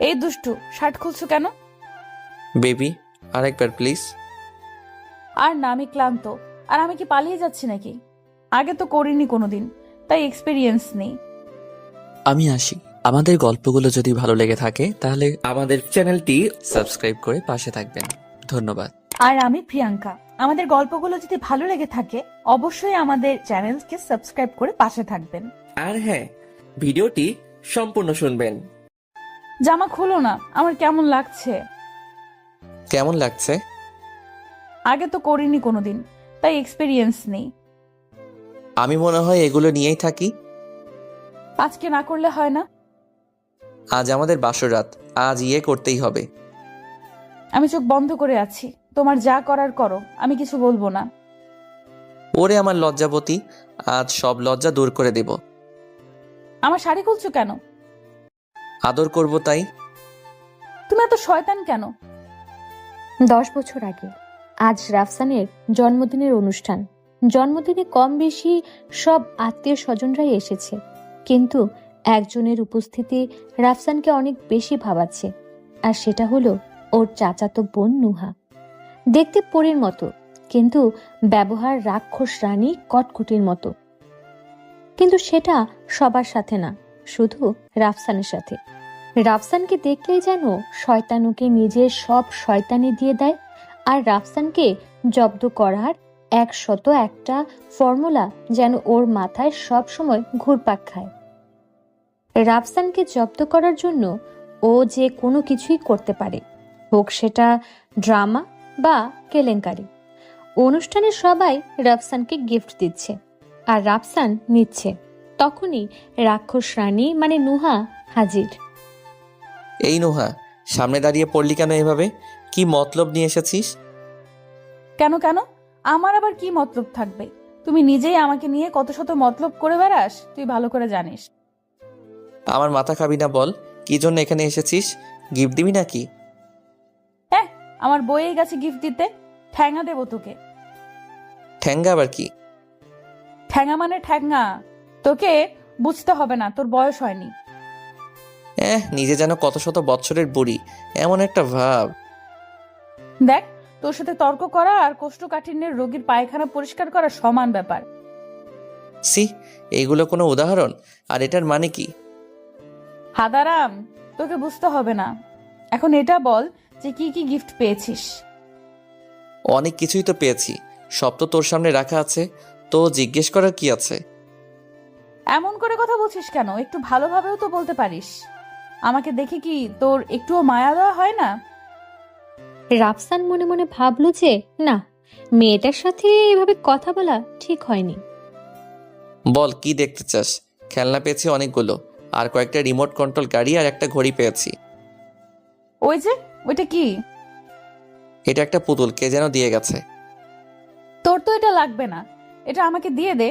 এই দুষ্টু, শার্ট খুলছো কেন? বেবি, আরেকবার প্লিজ। আর না, আমি ক্লান্ত। আর আমি কি পালিয়ে যাচ্ছি নাকি? আগে তো করিনি কোনোদিন, তাই এক্সপিরিয়েন্স নেই। আমি আসি। আমাদের গল্পগুলো যদি ভালো লেগে থাকে তাহলে আমাদের চ্যানেলটি সাবস্ক্রাইব করে পাশে থাকবেন। ধন্যবাদ। আর আমি প্রিয়াঙ্কা। আমাদের গল্পগুলো যদি ভালো লেগে থাকে, অবশ্যই আমাদের চ্যানেলকে সাবস্ক্রাইব করে পাশে থাকবেন। আর হ্যাঁ, ভিডিওটি সম্পূর্ণ শুনবেন। জামা খুলো না, আমার কেমন লাগছে। কেমন লাগছে? আগে তো করিনি কোনোদিন, তাই এক্সপিরিয়েন্স নেই। আমি মনে হয় এগুলো নিয়েই থাকি। আজকে না করলে হয় না? আজ আমাদের বাসর রাত, আজ ইয়ে করতেই হবে। আমি চোখ বন্ধ করে আছি, তোমার যা করার করো, আমি কিছু বলবো না। ওরে আমার লজ্জাবতী, আজ সব লজ্জা দূর করে দেব। আমার শাড়ি খুলছো কেন? আদর করব তাই। তুমি এত শয়তান কেন? 10 বছর আগে আজ রাফসানের জন্মদিনের অনুষ্ঠান। জন্মদিনে কম বেশি সব আত্মীয় স্বজনরাই এসেছে, কিন্তু একজনের উপস্থিতি রাফসানকে অনেক বেশি ভাবাচ্ছে। আর সেটা হলো ওর চাচাতো বোন নুহা। দেখতে পরীর মতো, কিন্তু ব্যবহার রাক্ষস রানী কটকুটির মতো। কিন্তু সেটা সবার সাথে না, শুধু রাফসানের সাথে। রাফসানকে দেখলেই যেন শয়তান ওকে নিজের সব শয়তানি দিয়ে দেয়। আর রাফসানকে জব্দ করার 101টা ফর্মুলা যেন ওর মাথায় সব সময় ঘুরপাক খায়। রাফসানকে জব্দ করার জন্য ও যে কোনো কিছুই করতে পারে, হোক সেটা ড্রামা বা কেলেঙ্কারি। অনুষ্ঠানে সবাই রাফসানকে গিফট দিচ্ছে আর রাফসান নিচ্ছে। তখনই রাক্ষস রানী মানে নুহা হাজির। এই নোহা, সামনে দাঁড়িয়ে পড়লি কেন এভাবে? কি মতলব নিয়ে এসেছিস? কেন কেন? আমার আবার কি মতলব থাকবে? তুমি নিজেই আমাকে নিয়ে কত শত মতলব করে বেড়াস, তুই ভালো করে জানিস। আমার মাথা খাবি না, বল কি জন্য এখানে এসেছিস? গিফট দিবি নাকি? হ্যাঁ, আমার বইয়ে গেছে গিফট দিতে। ঠ্যাঙা দেবো তোকে। ঠ্যাঙ্গা আবার কি? ঠ্যাঙা মানে ঠ্যাঙা। তোকে বুঝতে হবে না, তোর বয়স হয়নি। নিজে যেন কত শত বৎসরের বুড়ি, এমন একটা ভাব। দেখ, তোর সাথে তর্ক করা আর কোষ্ঠকাঠিন্যের রোগীর পায়খানা পরিষ্কার করা সমান ব্যাপার। সি, এইগুলো কোনো উদাহরণ? আর এটার মানে কি? হাদারাম, তোকে বুঝতে হবে না। এখন এটা বল যে কি কি গিফট পেয়েছিস। অনেক কিছুই তো পেয়েছি, সব তো তোর সামনে রাখা আছে, তো জিজ্ঞেস করার কি আছে? এমন করে কথা বলছিস কেন? একটু ভালোভাবেও তো বলতে পারিস। আমাকে দেখে কি তোর একটুও মায়া দেওয়া হয় না? রাফসান মনে মনে ভাবলো যে না, মেয়েটার সাথে এভাবে কথা বলা ঠিক হয়নি। বল কি দেখতে চাস? খেলনা পেয়েছি অনেকগুলো, আর কয়েকটা রিমোট কন্ট্রোল গাড়ি আর একটা ঘড়ি পেয়েছি। ওই যে, ওইটা কি? এটা একটা পুতুল, কে যেন দিয়ে গেছে। তোর তো এটা লাগবে না, এটা আমাকে দিয়ে দে।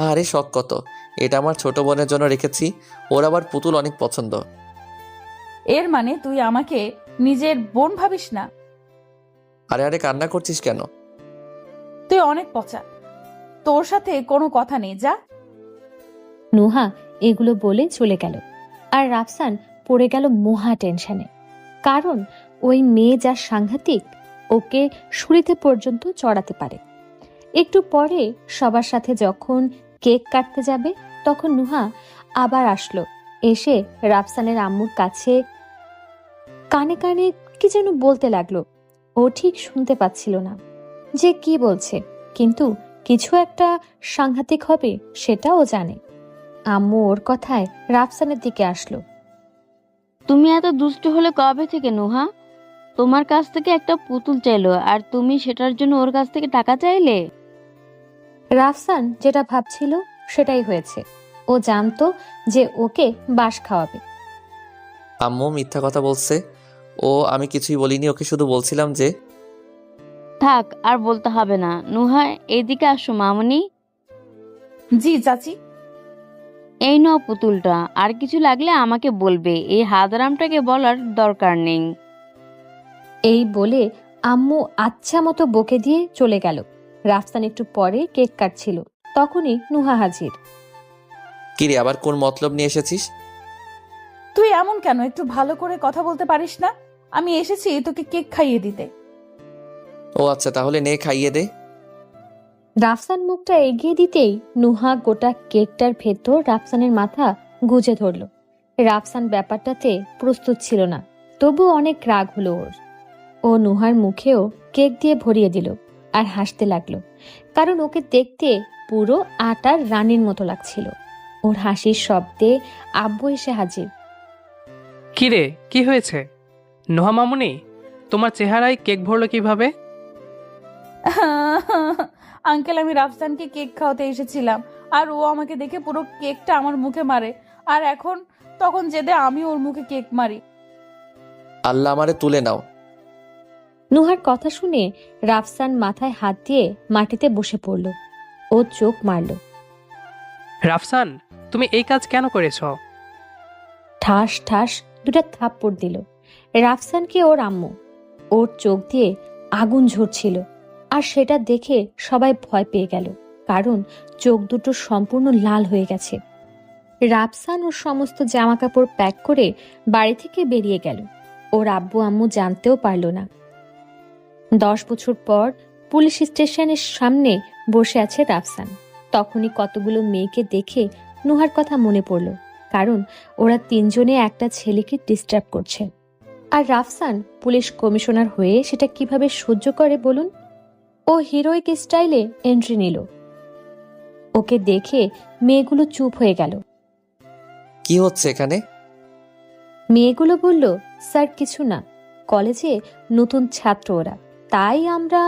আরে শখ কত! এটা আমার ছোট বোনের জন্য রেখেছি, ওর আবার পুতুল অনেক পছন্দ। এর মানে তুই আমাকে নিজের বোন ভাবিস না? আরে আরে, কান্না করছিস কেন? তুই অনেক পচা, তোর সাথে কোনো কথা নেই, যা। নুহা এগুলো বলে চলে গেল। আর রাফসান পড়ে গেল মহা টেনশনে। কারণ ওই মেয়ে যা সাংঘাতিক, ওকে শুলিতে পর্যন্ত চড়াতে পারে। একটু পরে সবার সাথে যখন কেক কাটতে যাবে, তখন নুহা আবার আসলো। এসে রাফসানের আম্মুর কাছে কানে কানে কি যেন বলতে লাগলো। ও ঠিক শুনতে পাচ্ছিল না যে কি বলছে, কিন্তু কিছু একটা সাংঘাতিক হবে সেটা ও জানে। আম্মু ওর কথায় রাফসানের দিকে আসলো। তুমি এত দুষ্টু হলে কবে থেকে নুহা? তোমার কাছ থেকে একটা পুতুল চাইলো আর তুমি সেটার জন্য ওর কাছ থেকে টাকা চাইলে? রাফসান যেটা ভাবছিল সেটাই হয়েছে। ও জানতো যে ওকে বাঁশ খাওয়াবে। আম্মু মিথ্যা কথা বলছে। আমি কিছুই বলিনি, ওকে শুধু বলছিলাম যে। থাক, আর বলতে হবে না। নুহা, এইদিকে আসো মামনি। জি চাচি। এই নাও পুতুলটা, আর কিছু লাগলে আমাকে বলবে, এই হাদারামটাকে বলার দরকার নেই। এই বলে আম্মু আচ্ছা মতো বকে দিয়ে চলে গেল। রাফসান একটু পরে কেক কাটছিল, তখনই নুহা হাজির। কিরে, আবার কোন মতলব নিয়ে এসেছিস? তুই এমন কেন? একটু ভালো করে কথা বলতে পারিস না? আমি এসেছি তোকে কেক খাইয়ে দিতে। ও আচ্ছা, তাহলে নে খাইয়ে দে। রাফসান মুখটা এগিয়ে দিতেই নুহা গোটা কেকটার ভেতর রাফসানের মাথা গুজে ধরল। রাফসান ব্যাপারটাতে প্রস্তুত ছিল না, তবু অনেক রাগ হলো ওর। ও নুহার মুখেও কেক দিয়ে ভরিয়ে দিল আর হাসতে লাগলো, কারণ ওকে দেখতে পুরো আটার রানীর মতো লাগছিল। ওর হাসির শব্দে আব্বু এসে হাজির। কিরে, কি হয়েছে? নোহা মামুনি, তোমার চেহারায় কেক ভরলো কিভাবে? আঙ্কেল, আমি রাফসানকে কেক খাওয়াতে এসেছিলাম, আর ও আমাকে দেখে পুরো কেকটা আমার মুখে মারে, আর তখন জেদে আমি ওর মুখে কেক মারি। আল্লাহ আমারে তুলে নাও। নুহার কথা শুনে রাফসান মাথায় হাত দিয়ে মাটিতে বসে পড়ল। ও চোখ মারল। রাফসান, তুমি এই কাজ কেন করেছ? ঠাস ঠাস দুটা থাপ্পড় দিল রাফসানকে ওর আম্মু। ওর চোখ দিয়ে আগুন ঝরছিল, আর সেটা দেখে সবাই ভয় পেয়ে গেল, কারণ চোখ দুটো সম্পূর্ণ লাল হয়ে গেছে। রাফসান ওর সমস্ত জামা কাপড় প্যাক করে বাড়ি থেকে বেরিয়ে গেল। ওর আব্বু আম্মু জানতেও পারল না। 10 বছর পর পুলিশ স্টেশনের সামনে বসে আছে রাফসান। তখনই কতগুলো মেয়েকে দেখে নুহার কথা মনে পড়ল, কারণ ওরা তিনজনে একটা ছেলেকে ডিস্টার্ব করছে। আর রাফসান পুলিশ কমিশনার হয়ে সেটা কিভাবে সহ্য করে বলুন? ও হিরোইক স্টাইলে এন্ট্রি নিল। ওকে দেখে মেয়েগুলো চুপ হয়ে গেল। কি হচ্ছে এখানে? মেয়েগুলো বলল, স্যার কিছু না, কলেজে নতুন ছাত্র ওরা, তাই আমরা।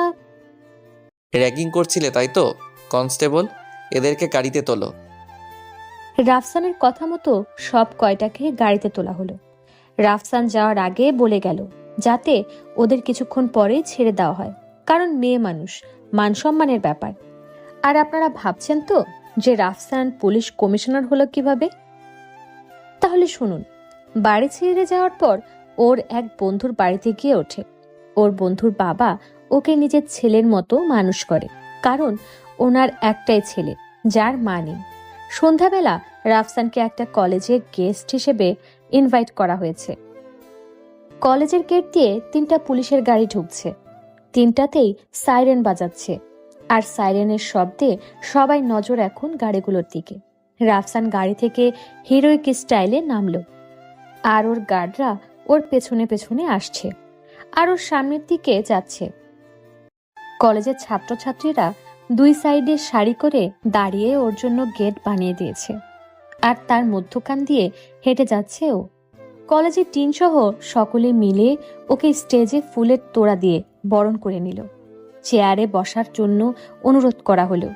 র্যাগিং করছিলে তাই তো? কনস্টেবল, এদেরকে গাড়িতে তোলো। রাফসানের কথা মতো সব কয়টাকে গাড়িতে তোলা হলো। রাফসান যাওয়ার আগে বলে গেল যাতে ওদের কিছুক্ষণ পরে ছেড়ে দেওয়া হয়, কারণ মেয়ে মানুষ, মান সম্মানের ব্যাপার। আর আপনারা ভাবছেন তো যে রাফসান পুলিশ কমিশনার হলো কিভাবে? তাহলে শুনুন। বাড়ি ছেড়ে যাওয়ার পর ওর এক বন্ধুর বাড়িতে গিয়ে ওঠে। ওর বন্ধুর বাবা ওকে নিজের ছেলের মতো মানুষ করে, কারণ ওনার একটাই ছেলে যার মা নেই। সন্ধ্যাবেলা রাফসানকে একটা কলেজের গেস্ট হিসেবে ইনভাইট করা হয়েছে। কলেজের গেট দিয়ে 3টা পুলিশের গাড়ি ঢুকছে। 3টাতেই সাইরেন বাজাচ্ছে, আর সাইরেনের শব্দে সবাই নজর এখন গাড়িগুলোর দিকে। রাফসান গাড়ি থেকে হিরোইক স্টাইলে নামলো, আর ওর গার্ডরা ওর পেছনে পেছনে আসছে, আর ওর সামনের দিকে যাচ্ছে। কলেজের ছাত্রছাত্রীরা 2 সাইডে সারি করে দাঁড়িয়ে ওর জন্য গেট বানিয়ে দিয়েছে, আর তার মধ্যখান দিয়ে হেঁটে যাচ্ছে ও। কলেজের টিন সহ সকলে মিলে ওকে স্টেজে ফুলের তোড়া দিয়ে বরণ করে নিল। চেয়ারে বসার জন্য অনুরোধ করা হলো।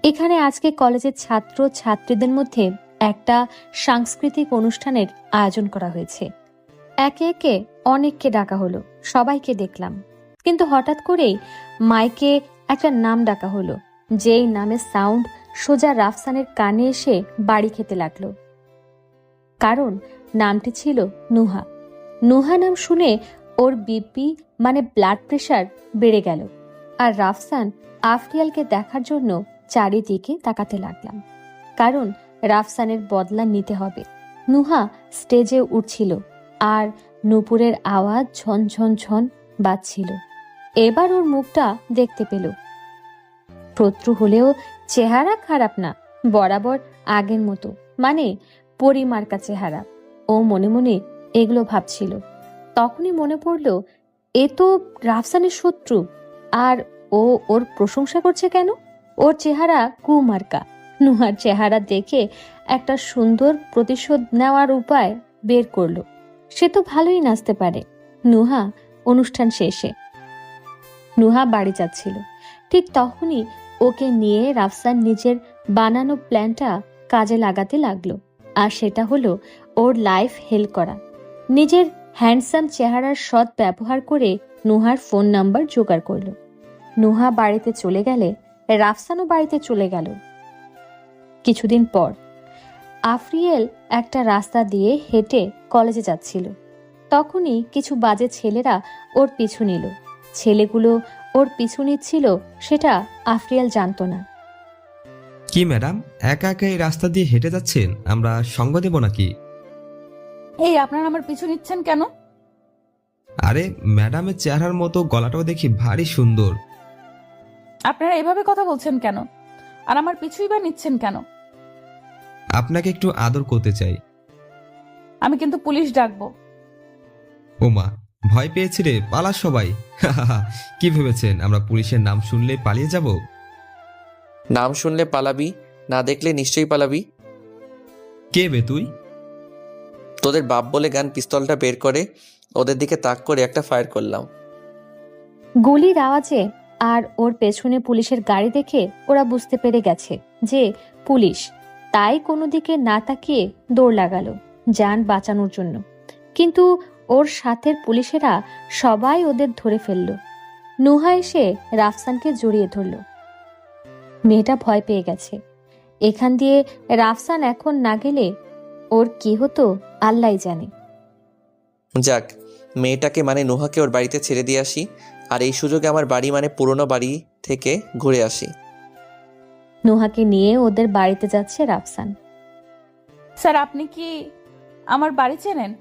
এখানে আজকে কলেজের ছাত্র ছাত্রীদের মধ্যে একটা সাংস্কৃতিক অনুষ্ঠানের আয়োজন করা হয়েছে। একে একে অনেককে ডাকা হলো, সবাইকে দেখলাম, কিন্তু হঠাৎ করেই মাইকে একটা নাম ডাকা হলো, যেই নামে সাউন্ড সোজা রাফসানের কানে এসে বাড়ি খেতে লাগলো, কারণ নামটি ছিল নুহা। নুহা নাম শুনে ওর বিপি মানে ব্লাড প্রেশার বেড়ে গেল, আর রাফসান আফরিয়ালকে দেখার জন্য চারিদিকে তাকাতে লাগলাম, কারণ রাফসানের বদলা নিতে হবে। নুহা স্টেজে উঠছিল, আর নূপুরের আওয়াজ ঝনঝন ঝন বাজছিল। এবার ওর মুখটা দেখতে পেল। শত্রু হলেও চেহারা খারাপ না, বরাবর আগের মতো, মানে পরিমার্কা চেহারা। ও মনে মনে এগুলো ভাবছিল। তখনই মনে পড়ল এ তো রাফসানের শত্রু, আর ও ওর প্রশংসা করছে কেন? ওর চেহারা কুমার্কা। নুহার চেহারা দেখে একটা সুন্দর প্রতিশোধ নেওয়ার উপায় বের করলো। সে তো ভালোই নাচতে পারে। নুহা অনুষ্ঠান শেষে নুহা বাড়ি যাচ্ছিল, ঠিক তখনই ওকে নিয়ে রাফসান নিজের বানানো প্ল্যানটা কাজে লাগাতে লাগলো, আর সেটা হলো ওর লাইফ হেল করা। নিজের হ্যান্ডসাম চেহারার সৎ ব্যবহার করে নুহার ফোন নাম্বার জোগাড় করলো। নুহা বাড়িতে চলে গেলে রাফসানও বাড়িতে চলে গেল। কিছুদিন পর আফরিয়েল একটা রাস্তা দিয়ে হেঁটে কলেজে যাচ্ছিল। তখনই কিছু বাজে ছেলেরা ওর পিছু নিল। ছেলেগুলো ওর পিছু নিচ্ছিল সেটা আফরিয়াল জানতো না। কি ম্যাডাম, একা একা এই রাস্তা দিয়ে হেঁটে যাচ্ছেন? আমরা সঙ্গ দেব নাকি? এই আপনারা আমার পিছু নিচ্ছেন কেন? আরে ম্যাডামের চেহারার মতো গলাটাও দেখি ভারী সুন্দর। আপনারা এভাবে কথা বলছেন কেন? আর আমার পিছুই বা নিচ্ছেন কেন? আপনাকে একটু আদর করতে চাই। আমি কিন্তু পুলিশ ডাকবো। ওমা, ভয় পেয়েছি রে, পালা সবাই। কি ভেবেছেন আমরা পুলিশের নাম শুনলে পালিয়ে যাব? নাম শুনলে পালাবি, না দেখলে নিশ্চয়ই পালাবি। কে বে তুই? তোদের বাপ বলে গান পিস্তলটা বের করে ওদের দিকে তাক করে একটা ফায়ার করলাম। গুলির আওয়াজে আর ওর পেছনে পুলিশের গাড়ি দেখে ওরা বুঝতে পেরে গেছে যে পুলিশ, তাই কোনো দিকে না তাকিয়ে দৌড় লাগালো যান বাঁচানোর জন্য। কিন্তু ওর সাথের পুলিশেরা সবাই ওদের ধরে ফেলল। নুহা এসে রাফসানকে জড়িয়ে ধরল। মেয়েটা ভয় পেয়ে গেছে। এখান দিয়ে রাফসান এখন না গেলে ওর কি হতো আল্লাহই জানে। যাক, মেয়েটাকে মানে নুহাকে ওর বাড়িতে ছেড়ে দিয়ে আসি, আর এই সুযোগে আমার বাড়ি মানে পুরনো বাড়ি থেকে ঘুরে আসি। নুহাকে নিয়ে ওদের বাড়িতে যাচ্ছে রাফসান। স্যার, আপনি কি আমার বাড়ি চেনেন?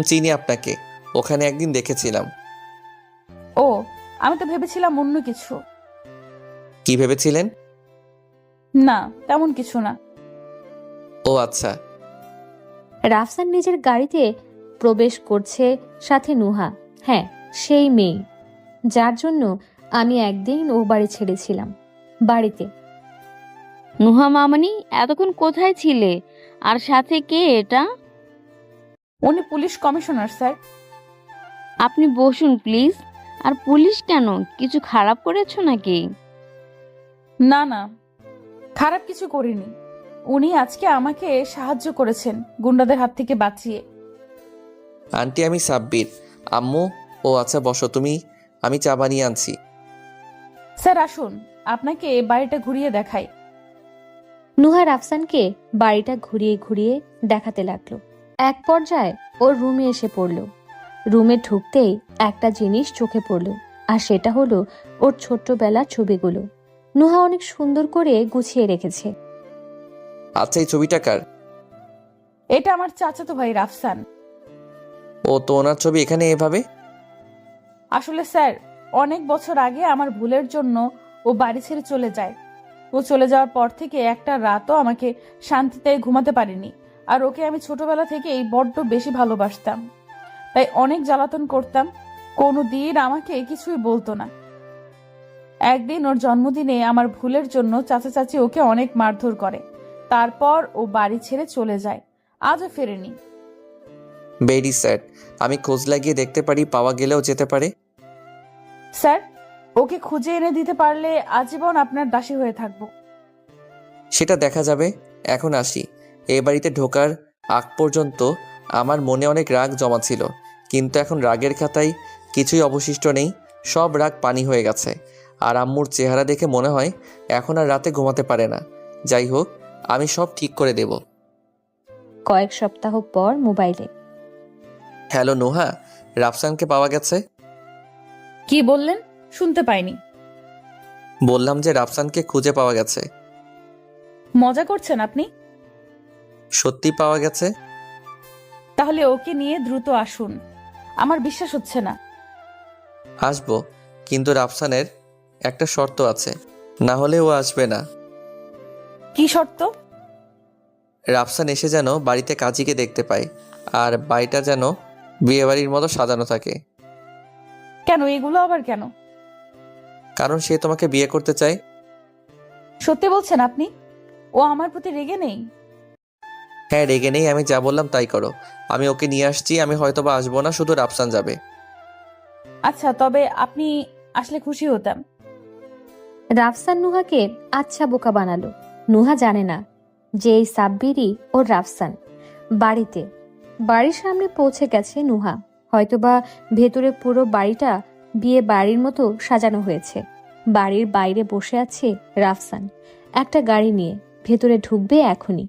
চিনি আপনাকে, ওখানে একদিন দেখেছিলাম। ও, আমি তো ভেবেছিলাম অন্য কিছু। কি ভেবেছিলেন? না, তেমন কিছু না। ও আচ্ছা। রাফসান নিজের গাড়িতে প্রবেশ করছে, সাথে নুহা। হ্যাঁ, সেই মেয়ে যার জন্য আমি একদিন ও বাড়ি ছেড়েছিলাম। বাড়িতে। নুহা মামনি, এতক্ষণ কোথায় ছিলে? আর সাথে কে এটা? উনি পুলিশ কমিশনার স্যার। আপনি বসুন প্লিজ। আর পুলিশ কেন? কিছু খারাপ করেছো নাকি? না না, খারাপ কিছু করিনি। উনি আজকে আমাকে সাহায্য করেছেন গুন্ডাদের হাত থেকে বাঁচিয়ে। আন্টি, আমি সাব্বির। আম্মু। ও আচ্ছা, বসো তুমি, আমি চা বানিয়ে আনছি। স্যার আসুন, আপনাকে বাড়িটা ঘুরিয়ে দেখাই। নুহা রাফসানকে বাড়িটা ঘুরিয়ে ঘুরিয়ে দেখাতে লাগলো। এক পর্যায়ে ওর রুমে এসে পড়ল। রুমে ঢুকতেই একটা জিনিস চোখে পড়ল, আর সেটা হলো ওর ছোট্টবেলার ছবিগুলো। নুহা অনেক সুন্দর করে গুছিয়ে রেখেছে। আচ্ছা, এই ছবিটা কার? এটা আমার চাচাতো ভাই রাফসান। ও তো, ওনার ছবি এখানে এভাবে? আসলে স্যার, অনেক বছর আগে আমার ভুলের জন্য ও বাড়ি ছেড়ে চলে যায়। ও চলে যাওয়ার পর থেকে একটা রাতও আমাকে শান্তিতে ঘুমাতে পারিনি। আর ওকে আমি ছোটবেলা থেকেই বড্ড বেশি ভালোবাসতাম, তাই অনেক জ্বালাতন করতাম। কোনো দিন আমাকে কিছুই বলতো না। একদিন ওর জন্মদিনে আমার ভুলের জন্য চাচা চাচি ওকে অনেক মারধর করে। তারপর ও বাড়ি ছেড়ে চলে যায়, আজও ফেরেনি। Very sad. আমি খোঁজ লাগিয়ে দেখতে পারি, পাওয়া গেলেও যেতে পারে। স্যার, ওকে খুঁজে এনে দিতে পারলে আজীবন আপনার দাসী হয়ে থাকবো। সেটা দেখা যাবে। এখন আসি। এই বাড়িতে ঢোকার আগ পর্যন্ত আমার মনে অনেক রাগ জমা ছিল, কিন্তু এখন রাগের খাতায় কিছুই অবশিষ্ট নেই। সব রাগ পানি হয়ে গেছে। আর আম্মুর চেহারা দেখে মনে হয় এখন আর রাতে ঘুমাতে পারে না। যাই হোক, আমি সব ঠিক করে দেব। কয়েক সপ্তাহ পর মোবাইলে। হ্যালো নোহা, রাফসানকে পাওয়া গেছে। কি বললেন? শুনতে পাইনি। বললাম যে রাফসানকে খুঁজে পাওয়া গেছে। মজা করছেন আপনি? সত্যি পাওয়া গেছে। তাহলে ওকে নিয়ে দ্রুত আসুন। আমার বিশ্বাস হচ্ছে না। আসবো, কিন্তু রাফসানের একটা শর্ত আছে, না হলে ও আসবে না। কি শর্ত? রাফসান এসে যেন বাড়িতে কাজীকে দেখতে পায়, আর বাড়িটা যেন বিয়েবাড়ির মতো সাজানো থাকে। কেন? এগুলো আবার কেন? কারণ সে তোমাকে বিয়ে করতে চায়। সত্যি বলছেন আপনি? ও আমার প্রতি রেগে নেই? হ্যাঁ, রেগে নেই। আমি যা বললাম তাই করো। আমি ওকে নিয়ে আসছি। আমি হয়তোবা আসবো না, শুধু রাফসান যাবে। আচ্ছা, তবে আপনি আসলে খুশি হতাম। রাফসান নুহাকে আচ্ছা বোকা বানালো। নুহা জানে না যে এই সাব্বিরই ওর রাফসান। বাড়ির সামনে পৌঁছে গেছে নুহা। হয়তোবা ভেতরে পুরো বাড়িটা বিয়ে বাড়ির মতো সাজানো হয়েছে। বাড়ির বাইরে বসে আছে রাফসান একটা গাড়ি নিয়ে। ভেতরে ঢুকবে এখনই।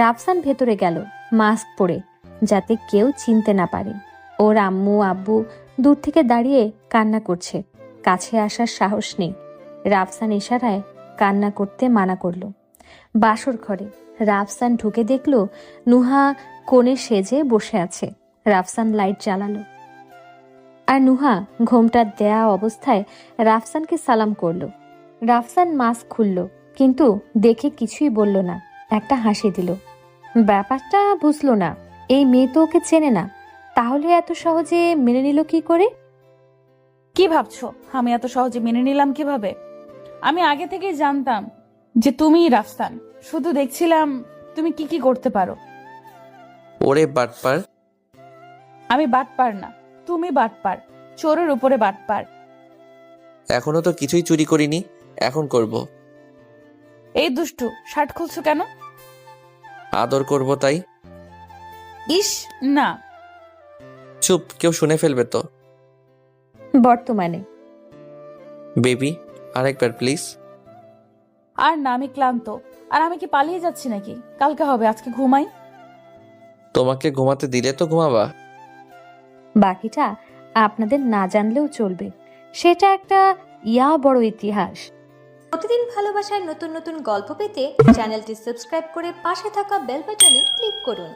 রাফসান ভেতরে গেল মাস্ক পরে, যাতে কেউ চিনতে না পারে। ওর আম্মু আব্বু দূর থেকে দাঁড়িয়ে কান্না করছে। কাছে আসার সাহস নেই। রাফসান ইশারায় কান্না করতে মানা করলো। বাসর ঘরে রাফসান ঢুকে দেখলো নুহা কোণে সেজে বসে আছে। রাফসান লাইট জ্বালালো আর নুহা ঘোমটা দেয়া অবস্থায় রাফসানকে সালাম করলো। রাফসান মাস্ক খুলল, কিন্তু দেখে কিছুই বলল না, একটা হাসি দিল। ব্যাপারটা বুঝলো না, এই মেয়ে তো ওকে চেনে না, তাহলে এত সহজে মেনে নিল কি করে? কি ভাবছো আমি এত সহজে মেনে নিলাম কিভাবে? আমি আগে থেকেই জানতাম যে তুমিই রাফসান, শুধু দেখছিলাম তুমি কি কি করতে পারো। ওরে বাটপার! আমি বাটপার না, তুমি বাটপার, চোরের উপরে বাটপার। এখনো তো কিছুই চুরি করিনি, এখন করব। এই দুষ্টু, শার্ট খুলছো কেন? আদর করব তাই। ইস না। চুপ, কেউ শুনে ফেলবে তো। বর্তমানে বেবি, আরেকবার প্লিজ। আর না, আমি ক্লান্ত। আর আমি কি পালিয়ে যাচ্ছি নাকি? কালকে হবে, আজকে ঘুমাই। তোমাকে ঘুমাতে দিলে তো ঘুমাবা। বাকিটা আপনাদের না জানলেও চলবে, সেটা একটা বড় ইতিহাস। প্রতিদিন ভালোবাসার নতুন নতুন গল্প পেতে চ্যানেলটি সাবস্ক্রাইব করে পাশে থাকা বেল বাটনে ক্লিক করুন।